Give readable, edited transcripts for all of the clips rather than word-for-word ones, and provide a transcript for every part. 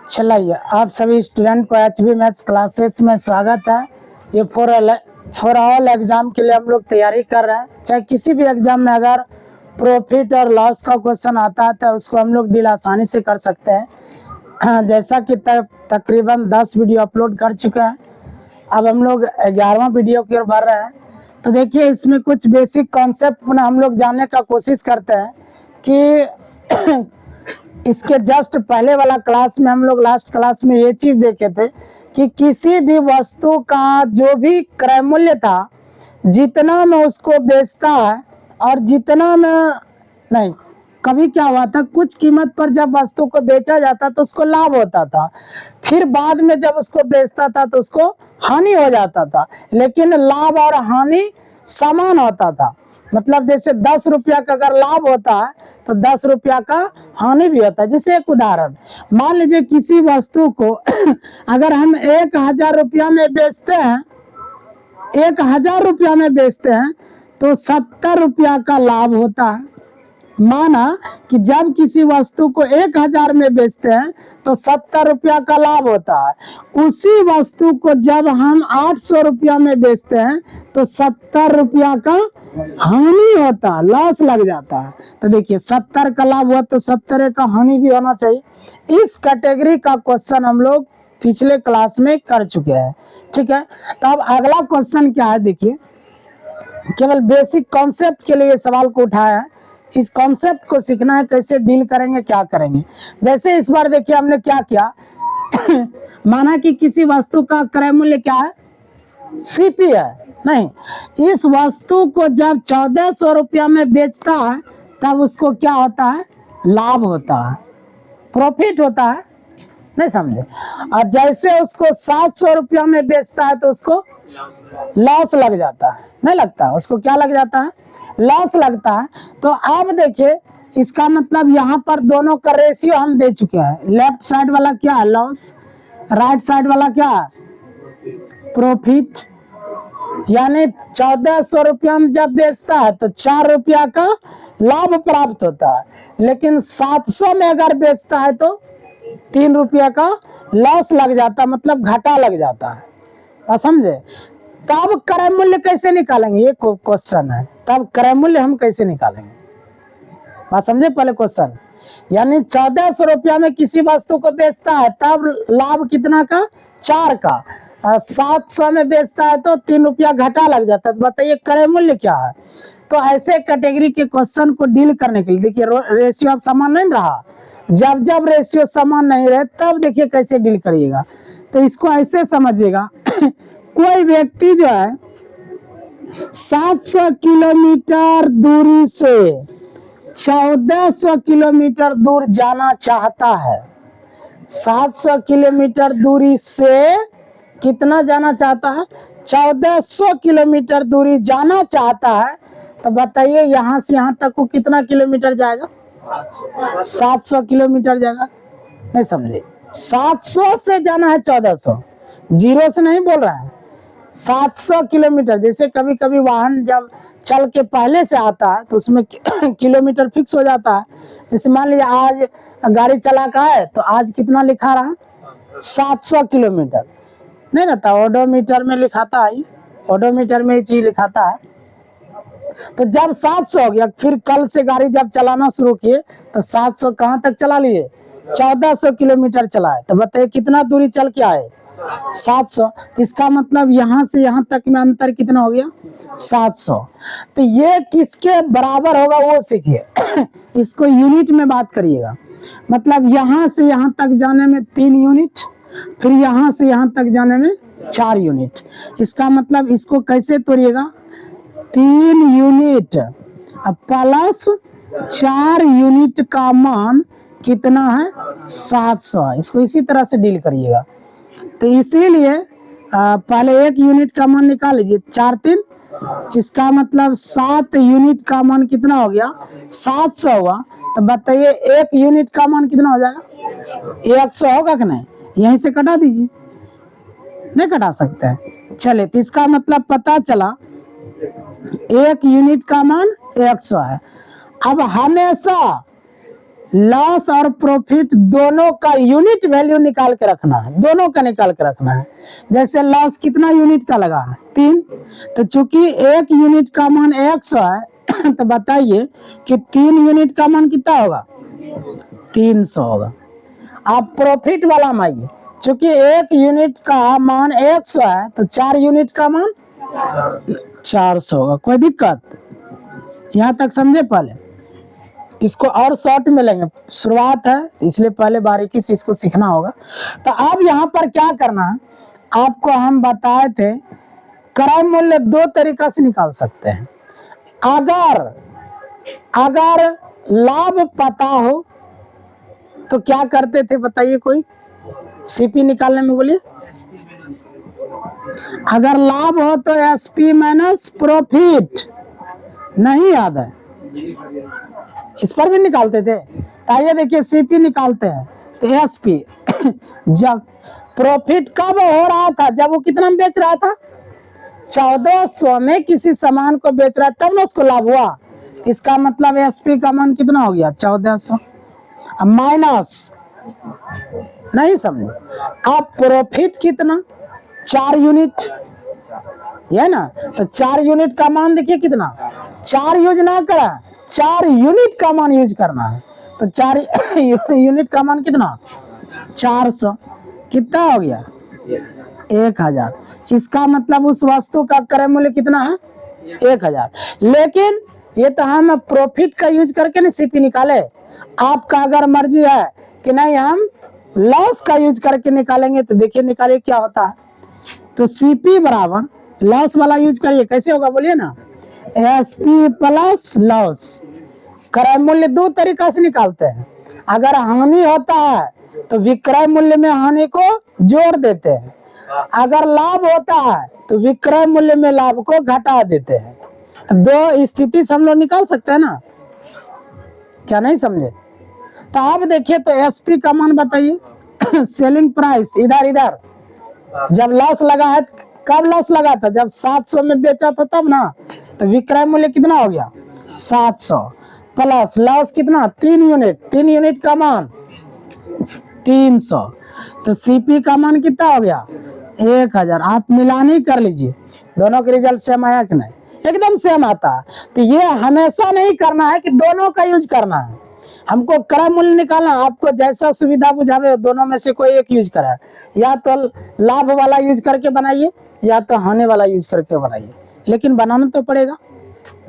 चलिए, आप सभी स्टूडेंट को एचबी मैथ्स क्लासेस में स्वागत है। ये फॉर ऑल एग्जाम के लिए हम लोग तैयारी कर रहे हैं। चाहे किसी भी एग्जाम में अगर प्रॉफिट और लॉस का क्वेश्चन आता है तो उसको हम लोग डील आसानी से कर सकते हैं। जैसा कि तकरीबन 10 वीडियो अपलोड कर चुके हैं, अब हम लोग 11वां वीडियो की ओर बढ़ रहे हैं। तो देखिए, इसमें कुछ बेसिक कॉन्सेप्ट हम लोग जानने का कोशिश करते हैं कि इसके जस्ट पहले वाला क्लास में हम लोग लास्ट क्लास में ये चीज देखे थे कि किसी भी वस्तु का जो भी क्रय मूल्य था, जितना में उसको बेचता है और जितना में नहीं, कभी क्या हुआ था, कुछ कीमत पर जब वस्तु को बेचा जाता तो उसको लाभ होता था, फिर बाद में जब उसको बेचता था तो उसको हानि हो जाता था। लेकिन लाभ और हानि समान होता था। मतलब जैसे 10 रुपया का अगर लाभ होता है तो 10 रुपया का हानि भी होता है। जैसे एक उदाहरण, मान लीजिए किसी वस्तु को अगर हम 1000 रुपया में बेचते हैं, 1000 रुपया में बेचते हैं तो 70 रुपया का लाभ होता है। माना कि जब किसी वस्तु को 1000 में बेचते हैं तो 70 रुपया का लाभ होता है। उसी वस्तु को जब हम 800 रुपया में बेचते हैं तो 70 रुपया का हानि होता है, लॉस लग जाता है। तो देखिए, 70 का लाभ हुआ तो 70 का हानि भी होना चाहिए। इस कैटेगरी का क्वेश्चन हम लोग पिछले क्लास में कर चुके हैं। ठीक है, तो अब अगला क्वेश्चन क्या है, देखिए, केवल बेसिक कॉन्सेप्ट के लिए सवाल को उठाया है। इस कॉन्सेप्ट को सीखना है, कैसे डील करेंगे, क्या करेंगे। जैसे इस बार देखिए हमने क्या किया माना कि किसी वस्तु का क्रय मूल्य क्या है, सीपी है। नहीं, इस वस्तु को जब 1400 रुपया में बेचता है तब उसको क्या होता है, लाभ होता है, प्रॉफिट होता है। नहीं समझे। और जैसे उसको 700 रुपया में बेचता है तो उसको लॉस लग जाता है। नहीं लगता, उसको क्या लग जाता है, लॉस लगता है। तो अब देखिए, इसका मतलब यहाँ पर दोनों का रेशियो हम दे चुके हैं। लेफ्ट साइड वाला क्या है, लॉस, राइट साइड वाला क्या है, प्रॉफिट। यानी 1400 रुपया में जब बेचता है तो 4 रुपया का लाभ प्राप्त होता है, लेकिन 700 में अगर बेचता है तो 3 रुपया का लॉस लग जाता है, मतलब घाटा लग जाता है। समझे। तब क्रय मूल्य कैसे निकालेंगे, ये क्वेश्चन है। तब क्रय मूल्य हम कैसे निकालेंगे, बात समझे पहले क्वेश्चन। यानी 1400 रुपया में किसी वस्तु को बेचता है तब लाभ कितना का, 4 का। 700 में बेचता है तो 3 रुपया घाटा लग जाता है। तो बताइए क्रय मूल्य क्या है। तो ऐसे कैटेगरी के क्वेश्चन को डील करने के लिए देखिए, रेशियो अब समान नहीं रहा। जब जब रेशियो समान नहीं रहे तब देखिए कैसे डील करिएगा। तो इसको ऐसे समझिएगा कोई व्यक्ति जो है 700 किलोमीटर दूरी से 1400 किलोमीटर दूर जाना चाहता है। 700 किलोमीटर दूरी से कितना जाना चाहता है, 1400 किलोमीटर दूरी जाना चाहता है। तो बताइए यहाँ से यहाँ तक को कितना किलोमीटर जाएगा, 700 किलोमीटर जाएगा। नहीं समझे, 700 से जाना है 1400, जीरो से नहीं बोल रहा है, 700 किलोमीटर। जैसे कभी कभी वाहन जब चल के पहले से आता है तो उसमें किलोमीटर फिक्स हो जाता है। जैसे मान लीजिए आज गाड़ी चला का है तो आज कितना लिखा रहा, 700 किलोमीटर नहीं रहता, ओडोमीटर में लिखाता है, ओडोमीटर में ये चीज लिखाता है। तो जब 700 हो गया, फिर कल से गाड़ी जब चलाना शुरू किए तो 700 कहाँ तक चला लिए, 1400 किलोमीटर चलाए। तो बताइए कितना दूरी चल के आए, 700। इसका मतलब यहाँ से यहाँ तक में अंतर कितना हो गया, 700। तो ये किसके बराबर होगा वो सीखिए इसको यूनिट में बात करिएगा। मतलब यहाँ से यहाँ तक जाने में 3 यूनिट, फिर यहाँ से यहाँ तक जाने में 4 यूनिट। इसका मतलब इसको कैसे तोड़िएगा, 3 यूनिट प्लस 4 यूनिट का मान कितना है, 700 है। इसको इसी तरह से डील करिएगा। तो इसीलिए पहले 1 यूनिट का मान निकाल लीजिए, 4 3, इसका मतलब 7 यूनिट का मान कितना हो गया, 700 हुआ। तो बताइए 1 यूनिट का मान कितना हो जाएगा, 100 होगा कि नहीं। यहीं से कटा दीजिए, नहीं कटा सकते हैं। चलिए, तो इसका मतलब पता चला 1 यूनिट का मान 100 है। अब हमेशा लॉस और प्रॉफिट दोनों का यूनिट वैल्यू निकाल के रखना है, दोनों का निकाल के रखना है। जैसे लॉस कितना यूनिट का लगा है 3, तो चूंकि 1 यूनिट का मान 100 है तो बताइए कि 3 यूनिट का मान कितना होगा, 300 होगा। आप प्रॉफिट वाला में आइए, चूंकि 1 यूनिट का मान 100 है तो 4 यूनिट का मान 400 होगा। कोई दिक्कत यहाँ तक समझे? पहले इसको और शॉर्ट में लेंगे, शुरुआत है इसलिए पहले बारीकी से इसको सीखना होगा। तो अब यहाँ पर क्या करना है, आपको हम बताए थे क्रय मूल्य 2 तरीका से निकाल सकते हैं। अगर लाभ पता हो तो क्या करते थे बताइए, कोई सीपी निकालने में बोलिए। अगर लाभ हो तो एसपी माइनस प्रॉफिट, नहीं याद है? इस पर भी निकालते थे। आइए देखिए सीपी निकालते हैं तो एसपी जब प्रॉफिट कब हो रहा था, जब वो कितना में बेच रहा था, 1400 में किसी सामान को बेच रहा है तब ना उसको लाभ हुआ। इसका मतलब एसपी का मान कितना हो गया 1400 माइनस, नहीं समझे? अब प्रॉफिट कितना 4 यूनिट, ये ना, तो 4 यूनिट का मान देखिए कितना, 4 यूज ना करा, 4 यूनिट का मान यूज करना है। तो 4 यूनिट का मान कितना 400, कितना हो गया 1000। इसका मतलब उस वस्तु का क्रय मूल्य कितना है 1000। लेकिन ये तो हम प्रॉफिट का यूज करके नहीं सीपी निकाले, आपका अगर मर्जी है कि नहीं हम लॉस का यूज करके निकालेंगे तो देखिए निकालिए क्या होता है। तो सीपी बराबर लॉस वाला यूज करिए, कैसे होगा बोलिए ना, एसपी प्लस लॉस। क्रय मूल्य 2 तरीका से निकालते हैं। अगर हानि होता है तो विक्रय मूल्य में हानि को जोड़ देते हैं, अगर लाभ होता है तो विक्रय मूल्य में लाभ को घटा देते हैं। 2 स्थिति से हम लोग निकाल सकते हैं ना, क्या नहीं समझे? तो आप देखिए तो एसपी का मान बताइए सेलिंग प्राइस इधर जब लॉस लगा है, कब लॉस लगा था, जब 700 में बेचा था तब ना, तो विक्रय मूल्य कितना हो गया 700 प्लस लॉस कितना 3 यूनिट, 3 यूनिट का मान 300, तो सीपी का मान कितना हो गया 1000। आप मिलानी कर लीजिए, दोनों के रिजल्ट सेम आया कि नहीं, एकदम सेम आता है। तो ये हमेशा नहीं करना है कि दोनों का यूज करना है, हमको क्रय मूल्य निकालना, आपको जैसा सुविधा बुझावे दोनों में से कोई एक यूज करा, या तो लाभ वाला यूज करके बनाइए या तो हानि वाला यूज करके बनाइए, लेकिन बनाना तो पड़ेगा।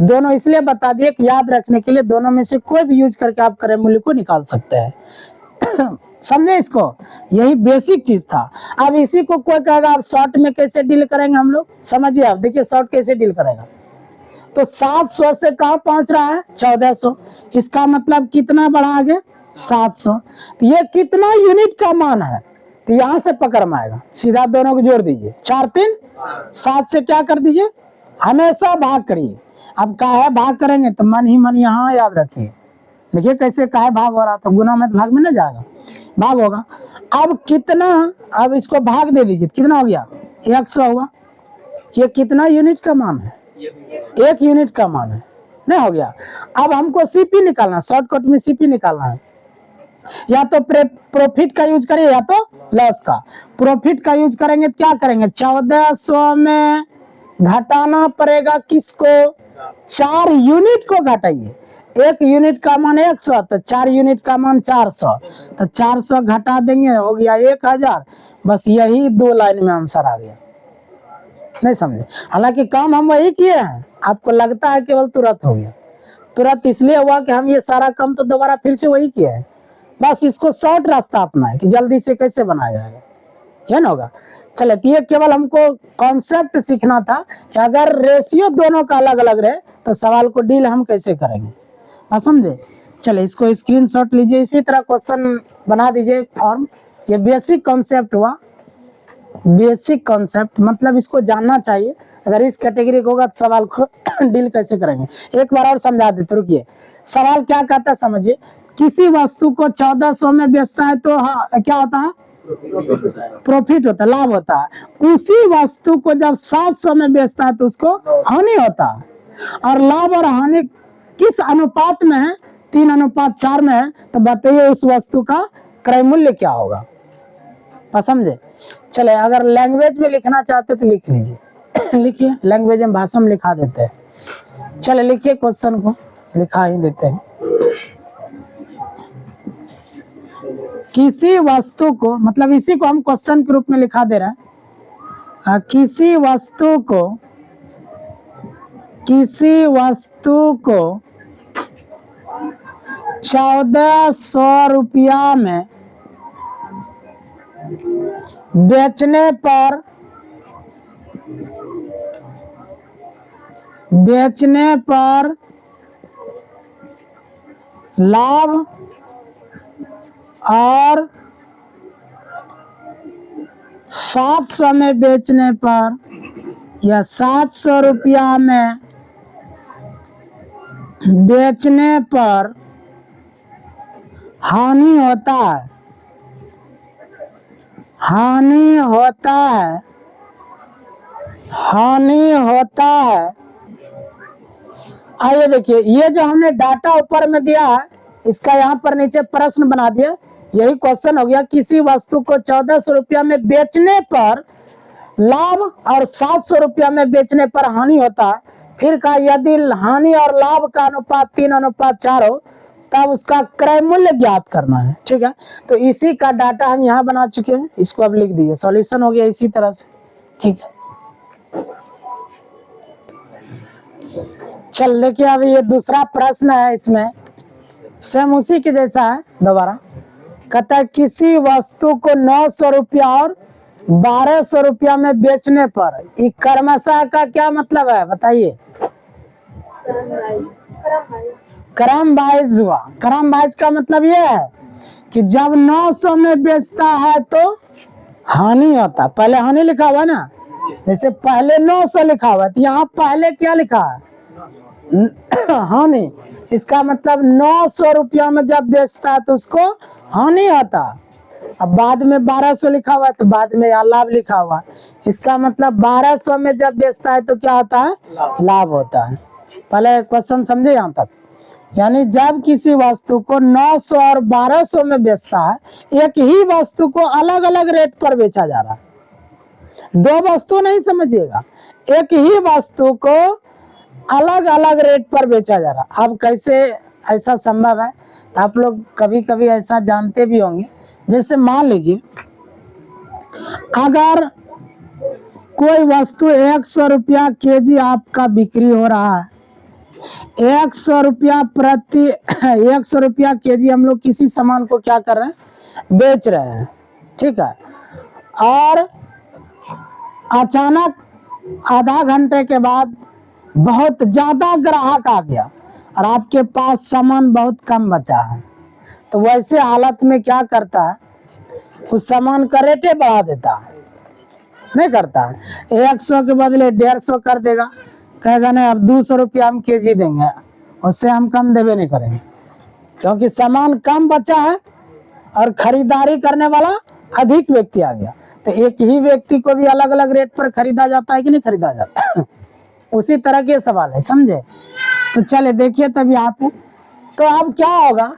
दोनों इसलिए बता दिए कि याद रखने के लिए, दोनों में से कोई भी यूज करके आप क्रय मूल्य को निकाल सकते हैं समझे इसको, यही बेसिक चीज था। अब इसी को कोई कहेगा आप शॉर्ट में कैसे डील करेंगे, हम लोग समझिए। आप देखिए शॉर्ट कैसे डील करेगा, तो 700 से कहाँ पहुंच रहा है 1400, इसका मतलब कितना बढ़ा आगे 700। तो ये कितना यूनिट का मान है, तो यहाँ से पकड़ में आएगा, सीधा दोनों को जोड़ दीजिए, 4 3 7 से क्या कर दीजिए, हमेशा भाग करिए। अब काहे भाग करेंगे तो मन ही मन यहाँ याद रखिए, देखिए कैसे काहे भाग हो रहा, तो गुना में भाग में ना जाएगा, भाग होगा। अब कितना, अब इसको भाग दे दीजिए, कितना हो गया 100 हुआ। ये कितना यूनिट का मान है, 1 यूनिट का मान है, नहीं हो गया। अब हमको सीपी निकालना, शॉर्टकट में सीपी निकालना है, या तो प्रॉफिट का यूज करिए या तो लॉस का। प्रॉफिट का यूज करेंगे क्या करेंगे, 1400 में घटाना पड़ेगा किसको, 4 यूनिट को घटाइए। 1 यूनिट का मान 100, तो 4 यूनिट का मान 400, तो 400 घटा देंगे, हो गया 1000। बस यही 2 लाइन में आंसर आ गया, नहीं समझे? हालांकि काम हम वही किए हैं, आपको लगता है केवल तुरंत हो गया, तुरंत इसलिए हुआ कि हम ये सारा काम तो दोबारा फिर से वही किए हैं, बस इसको शॉर्ट रास्ता अपना है कि जल्दी से कैसे बनाया जाएगा, ये ना होगा। चले, तो ये केवल हमको कॉन्सेप्ट सीखना था कि अगर रेशियो दोनों का अलग अलग रहे तो सवाल को डील हम कैसे करेंगे, आप समझे? चले, इसको स्क्रीनशॉट लीजिए, इसी तरह क्वेश्चन बना दीजिए फॉर्म। ये बेसिक कॉन्सेप्ट हुआ, बेसिक कॉन्सेप्ट मतलब इसको जानना चाहिए, अगर इस कैटेगरी का होगा तो सवाल को डील कैसे करेंगे। एक बार और समझा देते, रुकिए। सवाल क्या कहता है समझिए, किसी वस्तु को 1400 में बेचता है तो क्या होता है, प्रॉफिट होता है, लाभ होता है। उसी वस्तु को जब 700 में बेचता है तो उसको हानि होता है। और लाभ और हानि किस अनुपात में है, 3:4 में है, तो बताइए उस वस्तु का क्रय मूल्य क्या होगा। समझे। चले अगर लैंग्वेज में लिखना चाहते तो लिख लीजिए। लिखिए, लैंग्वेज में भाषा में लिखा देते हैं। चले लिखिए, क्वेश्चन को लिखा ही देते हैं। किसी वस्तु को, मतलब इसी को हम क्वेश्चन के रूप में लिखा दे रहे हैं। किसी वस्तु को 1400 रुपया में बेचने पर लाभ और 700 में बेचने पर या 700 रुपया में बेचने पर हानि होता है, हानि होता है। आइए देखिए, ये जो हमने डाटा ऊपर में दिया है, इसका यहाँ पर नीचे प्रश्न बना दिया। यही क्वेश्चन हो गया। किसी वस्तु को 1400 रुपया में बेचने पर लाभ और 700 रुपया में बेचने पर हानि होता है। फिर कहा यदि हानि और लाभ का अनुपात 3:4 हो तब उसका क्रय मूल्य ज्ञात करना है। ठीक है, तो इसी का डाटा हम यहाँ बना चुके हैं। इसको अब लिख दीजिए, सॉल्यूशन हो गया इसी तरह से। ठीक है, चल देखिए, अब ये दूसरा प्रश्न है, इसमें सेम उसी के जैसा है। दोबारा कहता है किसी वस्तु को 900 रुपया और 1200 रुपया में बेचने पर क्रमशः का क्या मतलब है बताइए। क्रम वाइज हुआ। क्रम वाइज का मतलब ये है कि जब 900 में बेचता है तो हानि होता। पहले हानि लिखा हुआ ना, जैसे पहले 900 लिखा हुआ है, तो यहाँ पहले क्या लिखा है, हानि। इसका मतलब 900 रुपया में जब बेचता है तो उसको हानि होता। अब बाद में 1200 लिखा हुआ है तो बाद में यहाँ लाभ लिखा हुआ है। इसका मतलब 1200 में जब बेचता है तो क्या होता है, लाभ होता है। पहले क्वेश्चन समझे यहाँ तक। यानी जब किसी वस्तु को 900 और 1200 में बेचता है, एक ही वस्तु को अलग अलग रेट पर बेचा जा रहा है। दो वस्तु नहीं समझिएगा, एक ही वस्तु को अलग अलग रेट पर बेचा जा रहा। अब कैसे ऐसा संभव है, तो आप लोग कभी कभी ऐसा जानते भी होंगे। जैसे मान लीजिए अगर कोई वस्तु 100 रुपया केजी आपका बिक्री हो रहा है, 100 रुपया प्रति 100 रुपया केजी हम लोग किसी सामान को क्या कर रहे हैं, बेच रहे हैं। ठीक है, और अचानक आधा घंटे के बाद बहुत ज्यादा ग्राहक आ गया और आपके पास सामान बहुत कम बचा है, तो वैसे हालत में क्या करता है, उस सामान का रेटे बढ़ा देता है, नहीं करता है। 100 के बदले 150 कर देगा, कहेगा नहीं अब 200 रुपया हम केजी देंगे, उससे हम कम देवे नहीं करेंगे, क्योंकि सामान कम बचा है और खरीदारी करने वाला अधिक व्यक्ति आ गया। तो एक ही व्यक्ति को भी अलग अलग रेट पर खरीदा जाता है कि नहीं खरीदा जाता। उसी तरह के सवाल है, समझे। तो चले देखिए तब यहाँ पे, तो अब क्या होगा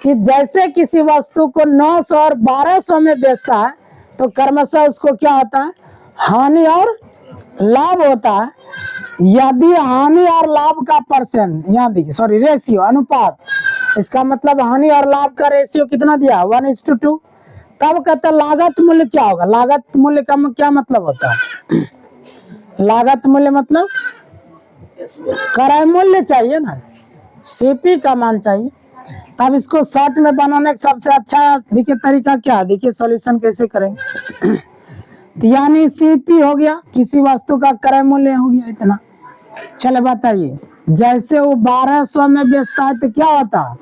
कि जैसे किसी वस्तु को 900 और 1200 में बेचता है तो क्रमशः उसको क्या होता है, हानि और लाभ होता है। यदि हानि और लाभ का परसेंट, यहाँ देखिए सॉरी रेशियो, अनुपात, इसका मतलब हानि और लाभ का रेशियो कितना दिया, 1:2। तब कहते लागत मूल्य क्या होगा। लागत मूल्य का क्या मतलब होता है, लागत मूल्य मतलब क्रय मूल्य चाहिए ना, सीपी का मान चाहिए। तब इसको शॉर्ट में बनाने का सबसे अच्छा देखिए तरीका क्या, देखिए सॉल्यूशन कैसे करेंगे। तो यानी सीपी हो गया, किसी वस्तु का क्रय मूल्य हो गया इतना। चले बताइए, जैसे वो 1200 में बेचता है तो क्या होता है,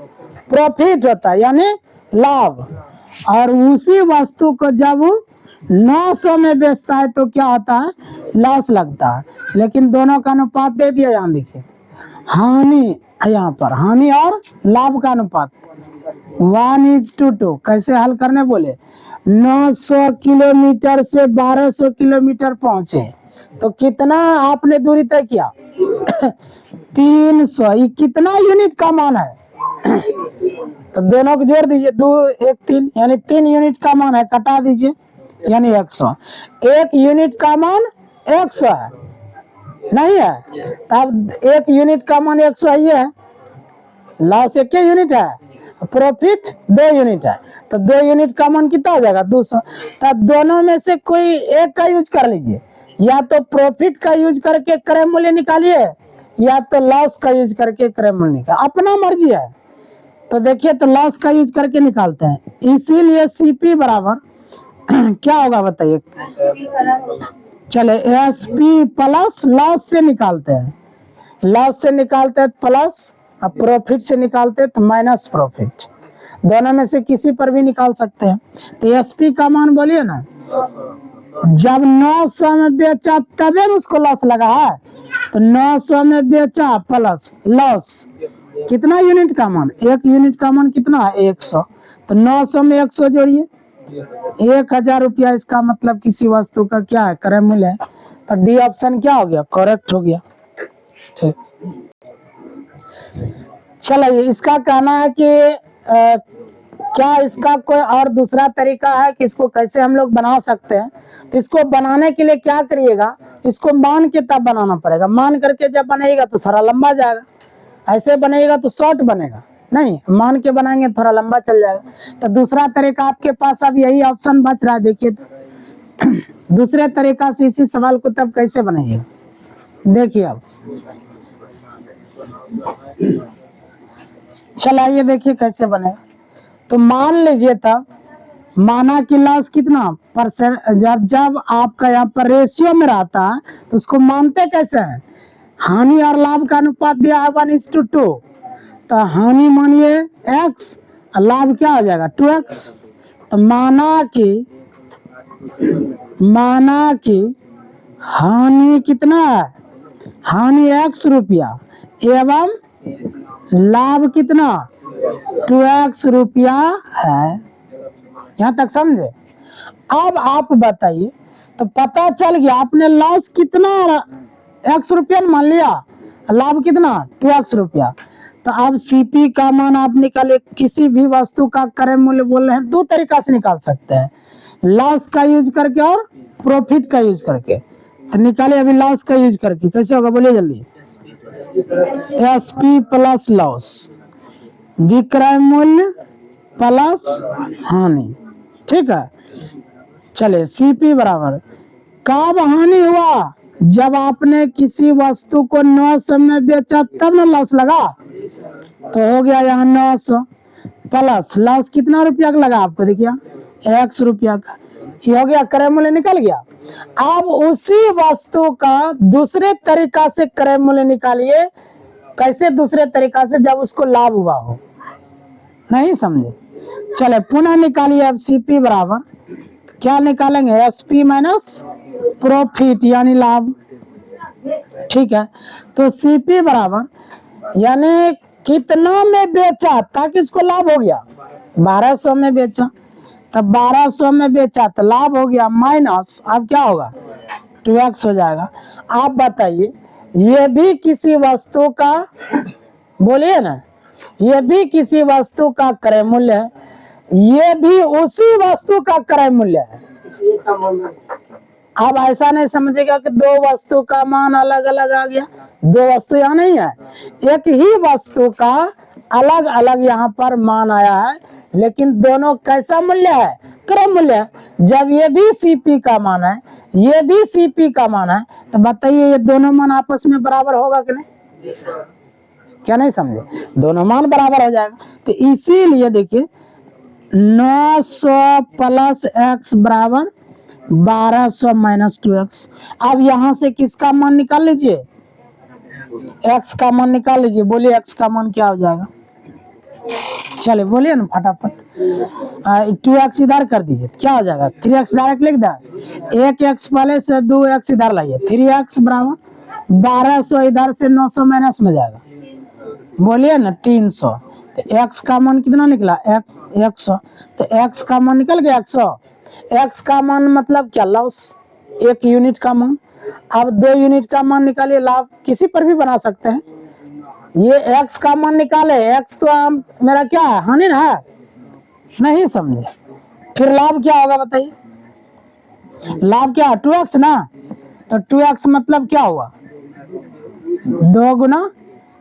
प्रॉफिट होता है यानी लाभ, और उसी वस्तु को जब 900 में बेचता है तो क्या होता है, लॉस लगता है। लेकिन दोनों का अनुपात दे दिया, यहाँ देखिए हानि, यहाँ पर हानि और लाभ का अनुपात 1:2। कैसे हल करने बोले, 900 किलोमीटर से 1200 किलोमीटर पहुंचे तो कितना आपने दूरी तय किया, 300। ये कितना यूनिट का मान है, तो दोनों को जोड़ दीजिए, 2 1 3, यानी 3 यूनिट का मान है, कटा दीजिए यानी 100। 1 यूनिट का मान 100 है, नहीं है? तब 1 यूनिट का मान 100 ही है। लॉस 1 यूनिट है, प्रॉफिट 2 यूनिट है, तो 2 यूनिट का मान कितना हो जाएगा? 200। तब दोनों में से कोई एक का यूज कर लीजिए, या तो प्रॉफिट का यूज करके क्रय मूल्य निकालिए, या तो लॉस का यूज करके क्रय मूल्य निकाल, अपना मर्जी है। तो देखिए, तो लॉस का यूज करके निकालते हैं, इसीलिए सीपी बराबर क्या होगा बताइए? चले एसपी प्लस लॉस से निकालते हैं, लॉस से निकालते हैं प्लस, अब प्रॉफिट से निकालते हैं तो माइनस प्रॉफिट। दोनों में से किसी पर भी निकाल सकते हैं। तो एसपी का मान बोलिए ना, जब 900 में बेचा तबे उसको लॉस लगा है, तो 900 में बेचा प्लस लॉस, कितना यूनिट का मान? 1 यूनिट का मान कितना है? 100। तो 900 में 100 जोड़िए, 1000 रुपया। इसका मतलब किसी वस्तु का क्या है? क्रय मूल्य है। तो डी ऑप्शन क्या हो गया? करेक्ट हो गया। ठीक, चलिए, इसका कहना है कि क्या इसका कोई और दूसरा तरीका है कि इसको कैसे हम लोग बना सकते हैं? तो इसको बनाने के लिए क्या करिएगा, इसको मान के तब बनाना पड़ेगा। मान करके जब बनेगा तो थोड़ा लंबा जाएगा, ऐसे बनेगा तो शॉर्ट बनेगा, नहीं मान के बनाएंगे थोड़ा लंबा चल जाएगा। तो दूसरा तरीका आपके पास अब यही ऑप्शन बच रहा है, देखिए तो दूसरे तरीका से इसी सवाल को तब कैसे बनाइएगा, देखिए अब। चलाइए, देखिए कैसे बनेगा। तो मान लीजिए, तब माना कि लॉस कितना परसेंट, जब आपका यहाँ पर रेशियो में रहता है तो उसको मानते कैसे हैं? हानि और लाभ का अनुपात दिया है 1:2। तो हानि मानिए x, लाभ क्या हो जाएगा? 2x। तो माना कि हानि कितना है? हानि x रुपया एवं लाभ कितना? 2x रुपया है। यहाँ तक समझे? अब आप बताइए, तो पता चल गया आपने लॉस कितना x रुपया मान लिया, लाभ कितना? 2x रुपया। तो अब सीपी का मान आप निकाले, किसी भी वस्तु का क्रय मूल्य बोल रहे हैं, 2 तरीका से निकाल सकते हैं, लॉस का यूज करके और प्रॉफिट का यूज करके। तो निकाले अभी लॉस का यूज करके, कैसे होगा बोलिए जल्दी? एसपी प्लस लॉस, विक्रय मूल्य प्लस हानि, ठीक है। चले, सीपी बराबर, कब हानि हुआ? जब आपने किसी वस्तु को 900 में बेचा तब ना लॉस लगा। तो हो गया यहाँ 900 प्लस लॉस कितना रुपया का लगा आपको? देखिए x रुपया का, ये हो गया, क्रय मूल्य निकल गया। अब उसी वस्तु का दूसरे तरीका से क्रय मूल्य निकालिए। कैसे दूसरे तरीका से? जब उसको लाभ हुआ हो, नहीं समझे? चले पुनः निकालिए। अब सीपी बराबर क्या निकालेंगे? एसपी माइनस प्रॉफिट यानी लाभ, ठीक है। तो सीपी बराबर यानी कितना में बेचा ताकि इसको लाभ हो गया? 1200 में बेचा, तब 1200 में बेचा तो लाभ हो गया, माइनस अब क्या होगा? 2x हो जाएगा। आप बताइए, ये भी किसी वस्तु का, बोलिए ना, ये भी किसी वस्तु का क्रय मूल्य है, ये भी उसी वस्तु का क्रय मूल्य है। अब ऐसा नहीं समझेगा कि 2 वस्तु का मान अलग अलग आ गया, 2 वस्तु यहाँ नहीं है, एक ही वस्तु का अलग अलग यहाँ पर मान आया है, लेकिन दोनों कैसा मूल्य है? क्रय मूल्य है। जब ये भी सीपी का मान है, ये भी सीपी का मान है, तो बताइए ये दोनों मान आपस में बराबर होगा कि नहीं? क्या नहीं समझे? दोनों मान बराबर हो जाएगा। तो इसीलिए देखिए 900 प्लस x बराबर 1200 माइनस 2x। अब यहाँ से किसका मान निकाल लीजिए? x का मान निकाल लीजिए। बोलिए x का मान क्या हो जाएगा? चले बोलिए ना फटाफट। 2x इधर कर दीजिए, क्या हो जाएगा? 3x डायरेक्ट लिख दे, 1x पहले से 2x इधर लाइए, 3x बराबर 1200 इधर से 900 माइनस में जाएगा, बोलिए ना 300। तो x का मान कितना निकला? 100। तो x का मान निकल गया 100। x का मान मतलब क्या? लॉस, 1 यूनिट का मान। अब 2 यूनिट का मान निकालिए, लाभ किसी पर भी बना सकते हैं, ये x का मान निकाले, x तो मेरा क्या है, हानि ना है, नहीं समझे। फिर लाभ क्या होगा बताइए, लाभ क्या है 2x ना, तो 2x मतलब क्या हुआ 2 गुना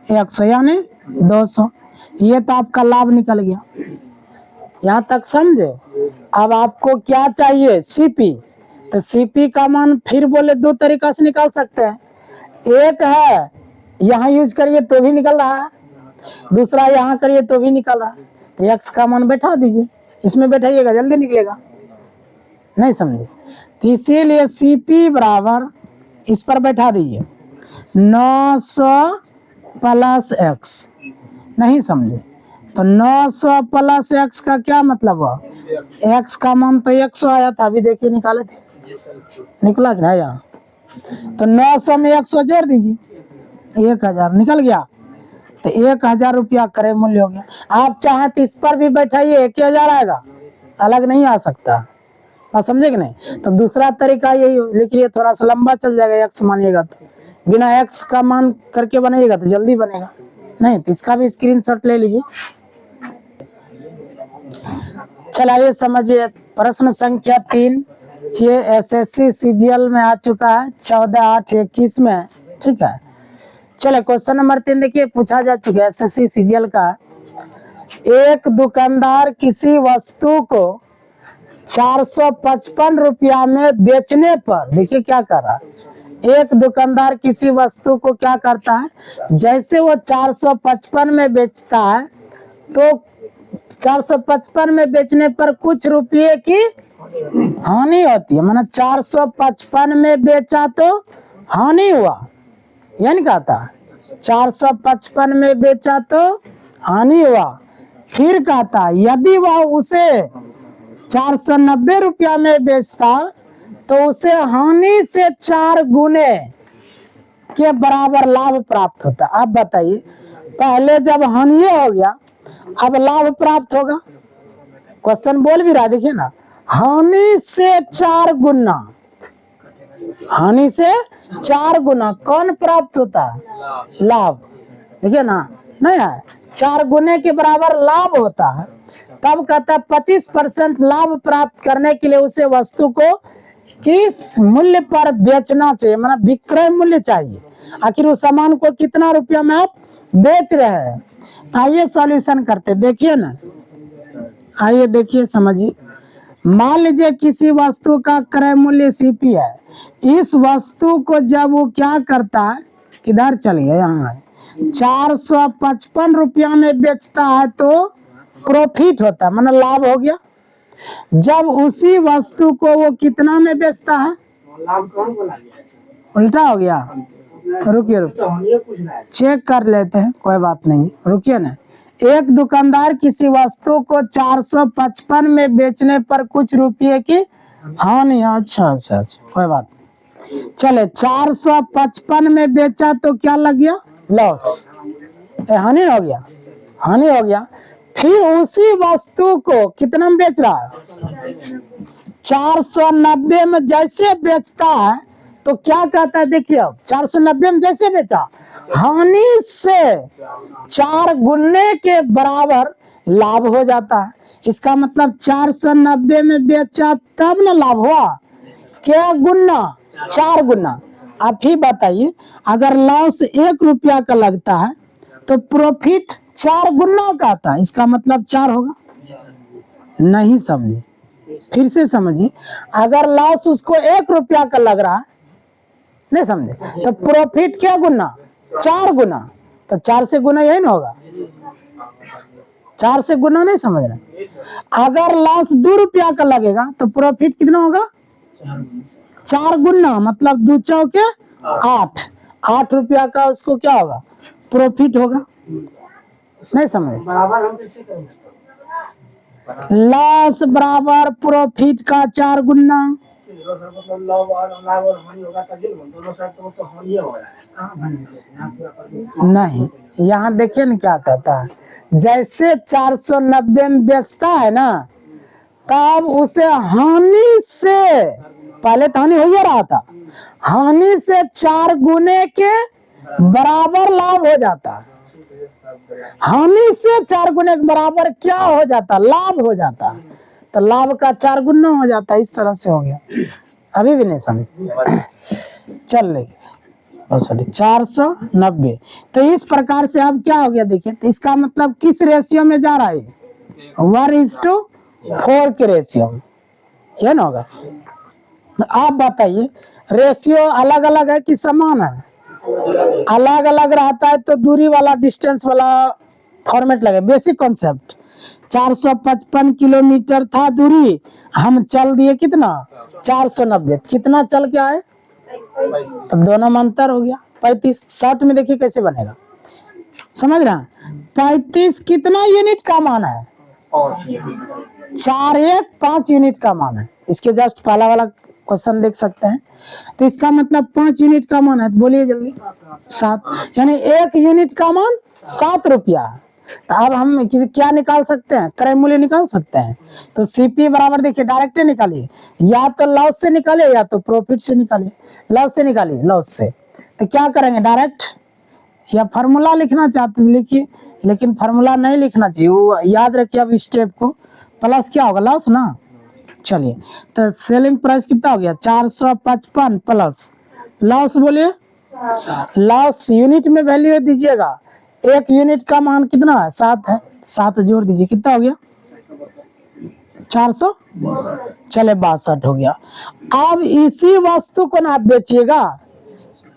100 यानी 200। ये तो आपका लाभ निकल गया, यहाँ तक समझे। अब आपको क्या चाहिए सीपी, तो सीपी का मान फिर बोले दो तरीका से निकाल सकते हैं। एक है यहाँ यूज करिए तो भी निकल रहा है, दूसरा यहाँ करिए तो भी निकल रहा है। तो एक्स का मान बैठा दीजिए, इसमें बैठाइएगा जल्दी निकलेगा, नहीं समझे। तो इसीलिए सीपी बराबर इस पर बैठा दीजिए 900 प्लस एक्स, नहीं समझे। तो 900 प्लस एक्स का क्या मतलब हुआ, एक्स का मान तो 100 आया था, अभी देखिए निकाले थे, निकला कि नहीं यहाँ। तो 900 में 100 जोड़ दीजिए 1000 निकल गया। तो 1000 रुपया क्रय मूल्य हो गया। आप चाहे तो इस पर भी बैठाइए 1000 आएगा, अलग नहीं आ सकता, आप समझे कि नहीं। तो दूसरा तरीका यही लिखिए, थोड़ा सा लंबा चल जाएगा, एक्स मानिएगा तो बिना एक्स का मान करके बनाइएगा तो जल्दी बनेगा, नहीं तो इसका भी स्क्रीनशॉट ले लीजिए। चलिए समझिए प्रश्न संख्या 3, ये एसएससी सीजीएल में आ चुका है 14/8/21 में, ठीक है। चले क्वेश्चन नंबर 3 देखिए, पूछा जा चुका है एसएससी सीजीएल का। एक दुकानदार किसी वस्तु को 455 रुपया में बेचने पर, देखिए क्या कर रहा है, एक दुकानदार किसी वस्तु को क्या करता है, जैसे वो 455 में बेचता है तो 455 में बेचने पर कुछ रुपये की हानि होती है, माना 455 में बेचा तो हानि हुआ, यानी कहता 455 में बेचा तो हानि हुआ। फिर कहता यदि वह उसे 490 रुपया में बेचता तो उसे हानि से 4 गुने के बराबर लाभ प्राप्त होता। अब बताइए, पहले जब हानि हो गया अब लाभ प्राप्त होगा, क्वेश्चन बोल भी रहा, देखिए ना, हानि से 4 गुना, हानि से 4 गुना कौन प्राप्त होता है, लाभ, देखिए ना, नहीं है 4 गुने के बराबर लाभ होता है। तब कहता है 25% लाभ प्राप्त करने के लिए उसे वस्तु को किस मूल्य पर बेचना चाहिए, मतलब विक्रय मूल्य चाहिए, आखिर उस सामान को कितना रुपया में आप बेच रहे हैं। आइए सॉल्यूशन करते, देखिए ना, आइए देखिए समझिए। मान लीजिए किसी वस्तु का क्रय मूल्य सीपी है, इस वस्तु को जब वो क्या करता है, किधर चल गया, यहाँ 455 रुपया में बेचता है तो प्रॉफिट होता है, मतलब लाभ हो गया। जब उसी वस्तु को वो कितना में बेचता है, लाभ कौन बोला गया, उल्टा हो गया, रुकिए रुकिए चेक कर लेते हैं, कोई बात नहीं, रुकिए ना। एक दुकानदार किसी वस्तु को 455 में बेचने पर कुछ रुपये की हानि, अच्छा अच्छा अच्छा कोई बात, चले 455 में बेचा तो क्या लग गया, लॉस, हानि हो गया, हानि हो गया। फिर उसी वस्तु को कितना में बेच रहा है, 490 में जैसे बेचता है तो क्या कहता है, देखिए अब 490 में जैसे बेचा, हानि से 4 गुने के बराबर लाभ हो जाता है। इसका मतलब 490 में बेचा तब ना लाभ हुआ, क्या गुना, 4 गुना। आप ही बताइए, अगर लॉस 1 रुपया का लगता है तो प्रॉफिट 4 गुना का आता है, इसका मतलब 4 होगा, नहीं समझे, फिर से समझिए। अगर लॉस उसको 1 रुपया का लग रहा है, नहीं समझे, तो प्रॉफिट क्या गुना, 4 गुना, तो 4 से गुना यही ना होगा, 4 से गुना, नहीं समझ रहे। अगर लॉस 2 रुपया का लगेगा तो प्रॉफिट कितना होगा, 4 गुना, मतलब 2 चौके 8, 8 रुपया का उसको क्या होगा, प्रॉफिट होगा, नहीं समझे। लॉस बराबर प्रॉफिट का 4 गुना, नहीं, यहाँ देखिए ना क्या कहता है, जैसे 490 में बेचता है ना, तब उसे हानि से, पहले तो हानि हो ही रहा था, हानि से 4 गुने के बराबर लाभ हो जाता है, हानि से 4 गुने के बराबर क्या हो जाता, लाभ हो जाता, तो लाभ का 4 गुना हो जाता, इस तरह से हो गया। अभी भी नहीं समझ, चल ले सॉरी 490। तो इस प्रकार से अब क्या हो गया देखिए, तो इसका मतलब किस रेशियो में जा रहा है, 1:4 के रेशियो में, ये ना होगा। आप बताइए रेशियो अलग अलग है कि समान है, अलग अलग रहता है तो दूरी वाला डिस्टेंस वाला फॉर्मेट लगे। बेसिक कॉन्सेप्ट, 455 किलोमीटर था दूरी, हम चल दिए कितना 490, कितना चल के आए, तो दोनों में अंतर हो गया 35। शॉर्ट में देखिए कैसे बनेगा, समझ रहे हैं। 35 कितना यूनिट का मान है, 415 यूनिट का मान है। इसके जस्ट पहला वाला क्वेश्चन देख सकते हैं। तो इसका मतलब 5 यूनिट का मान है, तो बोलिए जल्दी 7, यानी 1 यूनिट का मान 7 रुपया। तो अब हम किसी क्या निकाल सकते हैं, क्रय मूल्य निकाल सकते हैं। तो सीपी बराबर देखिए डायरेक्ट निकालिए, या तो लॉस से निकालिए या तो प्रॉफिट से निकालिए। लॉस से निकालिए, लॉस से तो क्या करेंगे डायरेक्ट, या फार्मूला लिखना चाहते हैं लिखिए, लेकिन फार्मूला नहीं लिखना चाहिए, वो याद रखिए। अब स्टेप को प्लस क्या होगा, लॉस ना। चलिए तो सेलिंग प्राइस कितना हो गया 455 प्लस लॉस, बोलिए लॉस यूनिट में वैल्यू दीजिएगा। 1 यूनिट का मान कितना है, 7 है, 7 जोड़ दीजिए, कितना हो गया 400, चले 62 हो गया। अब इसी वस्तु को ना आप बेचिएगा,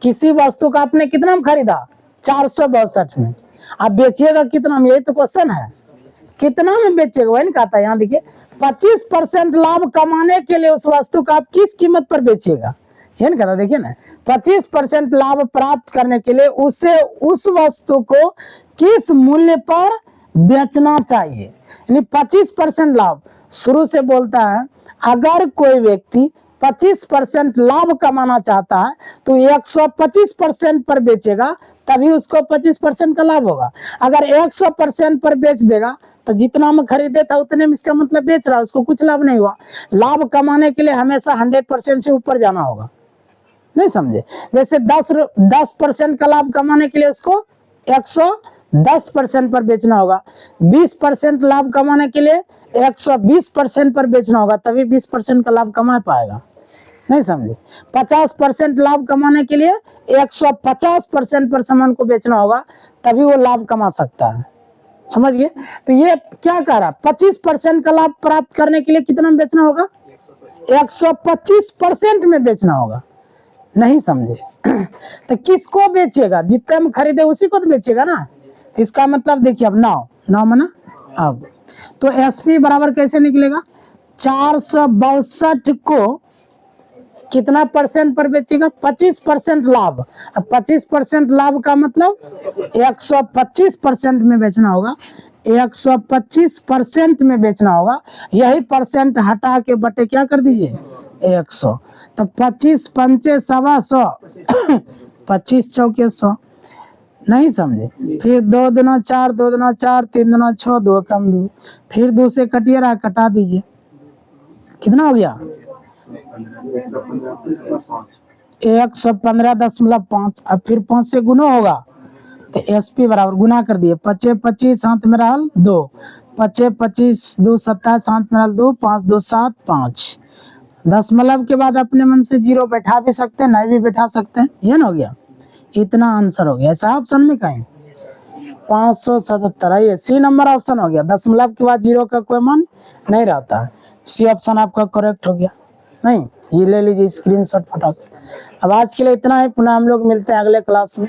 किसी वस्तु का आपने कितना में खरीदा 462 में, आप बेचिएगा कितना में, यही तो क्वेश्चन है, कितना में बेचेगा वही कहता है। यहाँ देखिए 25% लाभ कमाने के लिए उस वस्तु का आप किस कीमत पर बेचिएगा, ये नहीं कहता। देखिए ना 25% लाभ प्राप्त करने के लिए उसे उस वस्तु को किस मूल्य पर बेचना चाहिए, यानी 25% लाभ। शुरू से बोलता है अगर कोई व्यक्ति 25% लाभ कमाना चाहता है तो 125% पर बेचेगा, तभी उसको 25% का लाभ होगा। अगर 100% पर बेच देगा तो जितना में खरीदे था उतने में, इसका मतलब बेच रहा है, उसको कुछ लाभ नहीं हुआ। लाभ कमाने के लिए हमेशा 100% से ऊपर जाना होगा, नहीं समझे। जैसे 10% का लाभ कमाने के लिए उसको 110% पर बेचना होगा, 20% लाभ कमाने के लिए 120% पर बेचना होगा, तभी 20% का लाभ कमा पाएगा, नहीं समझे। 50% लाभ कमाने के लिए 150% पर सामान को बेचना होगा, तभी वो लाभ कमा सकता है, समझ गए। तो ये क्या कह रहा है, 25% का लाभ प्राप्त करने के लिए कितना में बेचना होगा, 125% में बेचना होगा, नहीं समझे। तो किसको बेचेगा, जितने में खरीदे उसी को तो बेचेगा ना। इसका मतलब देखिए अब 9 मना, अब तो एसपी बराबर कैसे निकलेगा, 462 को कितना परसेंट पर बेचेगा, 25% लाभ। अब 25% लाभ का मतलब 125% में बेचना होगा, 125% में बेचना होगा। यही परसेंट हटा के बटे क्या कर दीजिए 100, तो 25 पंचे 125, 25 चौके 100, नहीं समझे। फिर 2 दूना 4, 2 दूना 4, 3 दूना 6, 2 कम 2, फिर 2 से कटिए रहा, कटा दीजिए, कितना हो गया 115.5। अब फिर 5 से गुना होगा तो एसपी बराबर गुना कर दिए, 25 25 हाथ में रहल 2, 25 25 2 27 हाथ में रहल 2, 5 2 7 5। दशमलव के बाद अपने मन से 0 बैठा भी सकते हैं, नहीं भी बैठा सकते हैं, ये ना हो गया, इतना आंसर हो गया। ऐसा ऑप्शन में कहीं 577, ये सी नंबर ऑप्शन हो गया। दशमलव के बाद 0 का कोई मान नहीं रहता है, सी ऑप्शन आपका करेक्ट हो गया। नहीं, ये ले लीजिए स्क्रीनशॉट फटाक से। अब आज के लिए इतना है, पुनः हम लोग मिलते हैं अगले क्लास में।